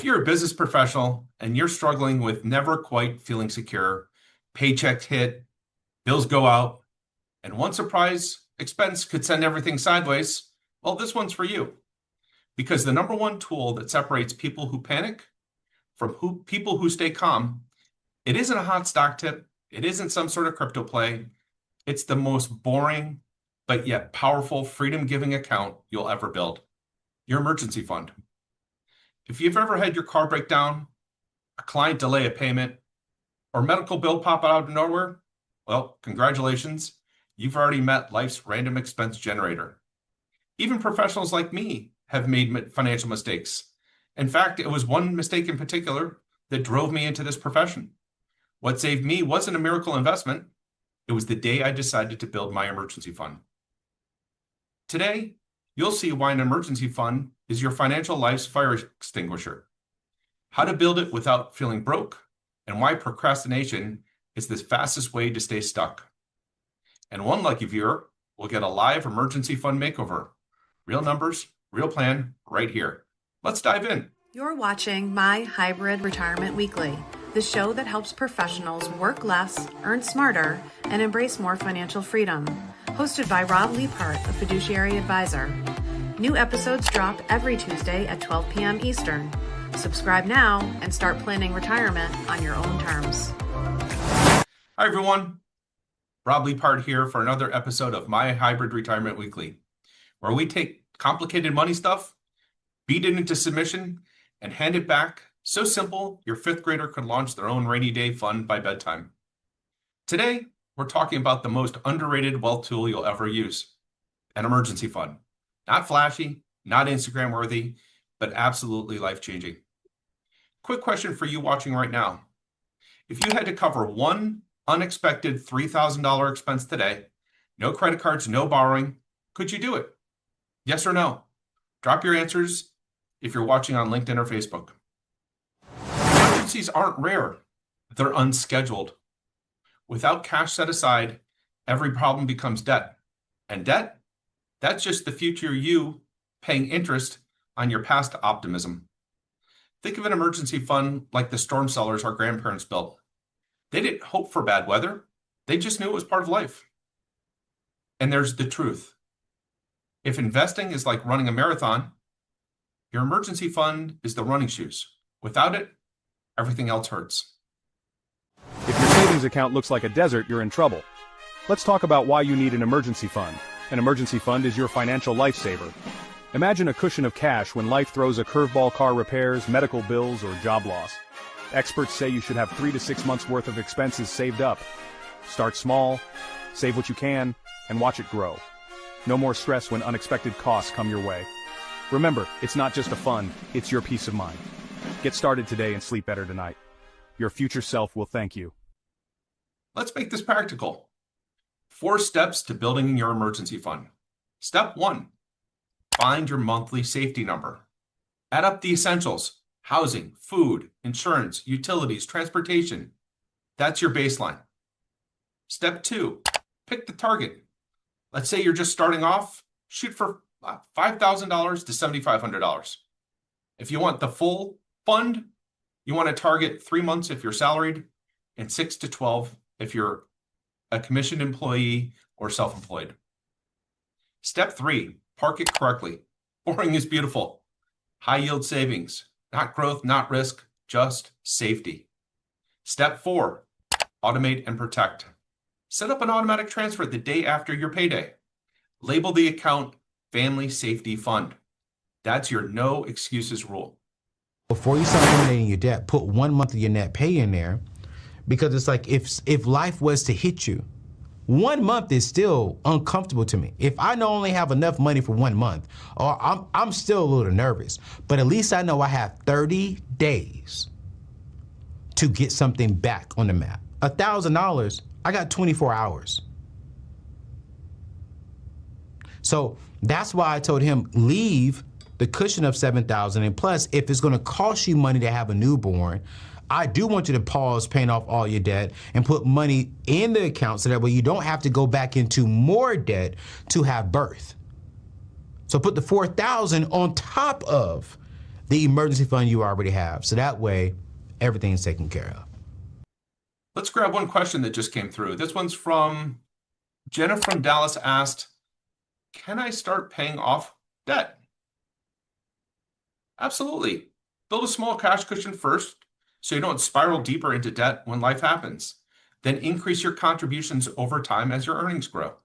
you're a business professional and you're struggling with never quite feeling secure, paychecks hit, bills go out, and one surprise expense could send everything sideways, well, this one's for you. Because the number one tool that separates people who panic from people who stay calm, it isn't a hot stock tip, it isn't some sort of crypto play, it's the most boring but yet powerful freedom-giving account you'll ever build, your emergency fund. If you've ever had your car break down, a client delay a payment, or medical bill pop out of nowhere, well, congratulations, you've already met life's random expense generator. Even professionals like me have made financial mistakes. In fact, it was one mistake in particular that drove me into this profession. What saved me wasn't a miracle investment. It was the day I decided to build my emergency fund. Today, you'll see why an emergency fund is your financial life's fire extinguisher, how to build it without feeling broke, and why procrastination is the fastest way to stay stuck. And one lucky viewer will get a live emergency fund makeover. Real numbers, real plan, right here. Let's dive in. You're watching My Hybrid Retirement Weekly, the show that helps professionals work less, earn smarter, and embrace more financial freedom. Hosted by Rob Leiphart, a fiduciary advisor. New episodes drop every Tuesday at 12 p.m. Eastern. Subscribe now and start planning retirement on your own terms. Hi, everyone. Rob Leiphart here for another episode of My Hybrid Retirement Weekly, where we take complicated money stuff, beat it into submission, and hand it back so simple your fifth grader could launch their own rainy day fund by bedtime. Today, we're talking about the most underrated wealth tool you'll ever use, an emergency fund. Not flashy, not Instagram worthy, but absolutely life-changing. Quick question for you watching right now. If you had to cover one unexpected $3,000 expense today, no credit cards, no borrowing, could you do it? Yes or no? Drop your answers if you're watching on LinkedIn or Facebook. Emergencies aren't rare, they're unscheduled. Without cash set aside, every problem becomes debt. And debt? That's just the future you paying interest on your past optimism. Think of an emergency fund like the storm cellars our grandparents built. They didn't hope for bad weather. They just knew it was part of life. And there's the truth. If investing is like running a marathon, your emergency fund is the running shoes. Without it, everything else hurts. If your savings account looks like a desert, you're in trouble. Let's talk about why you need an emergency fund. An emergency fund is your financial lifesaver. Imagine a cushion of cash when life throws a curveball, car repairs, medical bills, or job loss. Experts say you should have 3 to 6 months worth of expenses saved up. Start small, save what you can, and watch it grow. No more stress when unexpected costs come your way. Remember, it's not just a fund, it's your peace of mind. Get started today and sleep better tonight. Your future self will thank you. Let's make this practical. 4 steps to building your emergency fund. Step 1, find your monthly safety number. Add up the essentials: housing, food, insurance, utilities, transportation. That's your baseline. Step 2, pick the target. Let's say you're just starting off, shoot for $5,000 to $7,500. If you want the full fund, you want to target 3 months if you're salaried and 6 to 12 if you're a commissioned employee or self-employed. Step 3, park it correctly. Boring is beautiful. High yield savings, not growth, not risk, just safety. Step 4, automate and protect. Set up an automatic transfer the day after your payday. Label the account Family Safety Fund. That's your no excuses rule. Before you start eliminating your debt, put 1 month of your net pay in there, because it's like if life was to hit you, 1 month is still uncomfortable to me. If I don't only have enough money for 1 month, or I'm still a little nervous, but at least I know I have 30 days to get something back on the map. $1,000, I got 24 hours. So that's why I told him, leave the cushion of $7,000, and plus, if it's gonna cost you money to have a newborn, I do want you to pause paying off all your debt and put money in the account so that way you don't have to go back into more debt to have birth. So put the $4,000 on top of the emergency fund you already have. So that way, everything's taken care of. Let's grab one question that just came through. This one's from Jenna from Dallas asked, can I start paying off debt? Absolutely. Build a small cash cushion first so you don't spiral deeper into debt when life happens. Then increase your contributions over time as your earnings grow.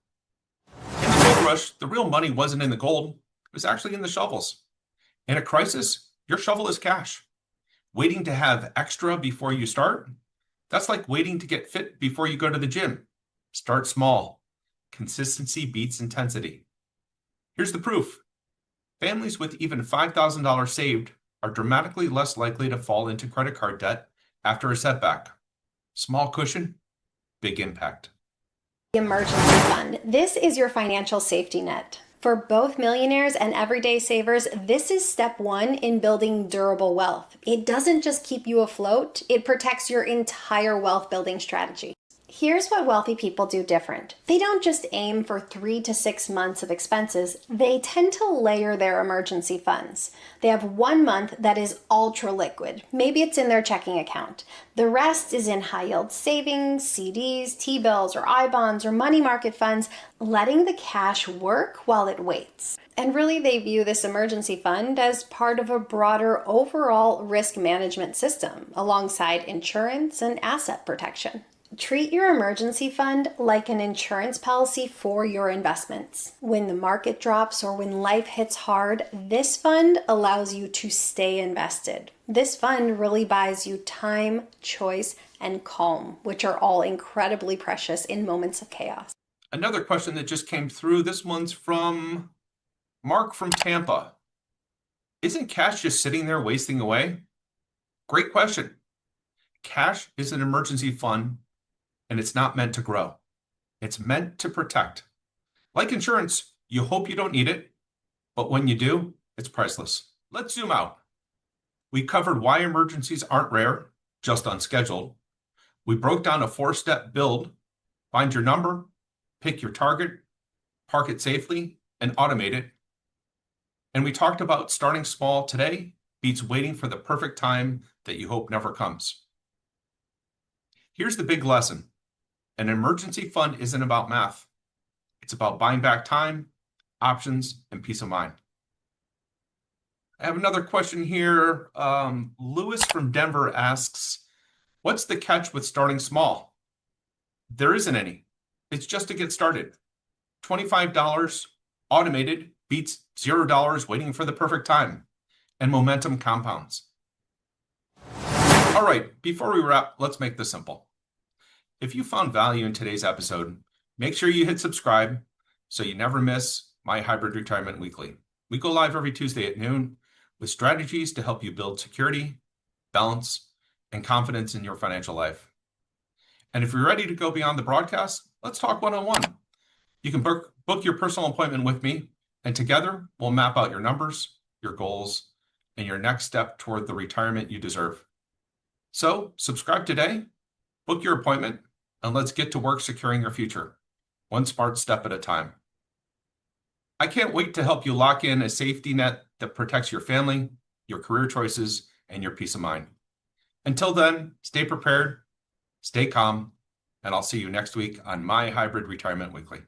In the gold rush, the real money wasn't in the gold, it was actually in the shovels. In a crisis, your shovel is cash. Waiting to have extra before you start? That's like waiting to get fit before you go to the gym. Start small. Consistency beats intensity. Here's the proof. Families with even $5,000 saved are dramatically less likely to fall into credit card debt after a setback. Small cushion, big impact. Emergency fund. This is your financial safety net. For both millionaires and everyday savers, this is step one in building durable wealth. It doesn't just keep you afloat, it protects your entire wealth building strategy. Here's what wealthy people do different. They don't just aim for 3 to 6 months of expenses. They tend to layer their emergency funds. They have 1 month that is ultra liquid. Maybe it's in their checking account. The rest is in high yield savings, CDs, T-bills, or I-bonds, or money market funds, letting the cash work while it waits. And really, they view this emergency fund as part of a broader overall risk management system, alongside insurance and asset protection. Treat your emergency fund like an insurance policy for your investments. When the market drops or when life hits hard, this fund allows you to stay invested. This fund really buys you time, choice, and calm, which are all incredibly precious in moments of chaos. Another question that just came through, this one's from Mark from Tampa. Isn't cash just sitting there wasting away? Great question. Cash is an emergency fund, and it's not meant to grow. It's meant to protect. Like insurance, you hope you don't need it, but when you do, it's priceless. Let's zoom out. We covered why emergencies aren't rare, just unscheduled. We broke down a 4-step build: find your number, pick your target, park it safely, and automate it. And we talked about starting small today beats waiting for the perfect time that you hope never comes. Here's the big lesson. An emergency fund isn't about math. It's about buying back time, options, and peace of mind. I have another question here. Lewis from Denver asks, what's the catch with starting small? There isn't any. It's just to get started. $25 automated beats $0 waiting for the perfect time, and momentum compounds. All right, before we wrap, let's make this simple. If you found value in today's episode, make sure you hit subscribe so you never miss My Hybrid Retirement Weekly. We go live every Tuesday at noon with strategies to help you build security, balance, and confidence in your financial life. And if you're ready to go beyond the broadcast, let's talk one-on-one. You can book your personal appointment with me, and together we'll map out your numbers, your goals, and your next step toward the retirement you deserve. So subscribe today, book your appointment, and let's get to work securing your future, one smart step at a time. I can't wait to help you lock in a safety net that protects your family, your career choices, and your peace of mind. Until then, stay prepared, stay calm, and I'll see you next week on My Hybrid Retirement Weekly.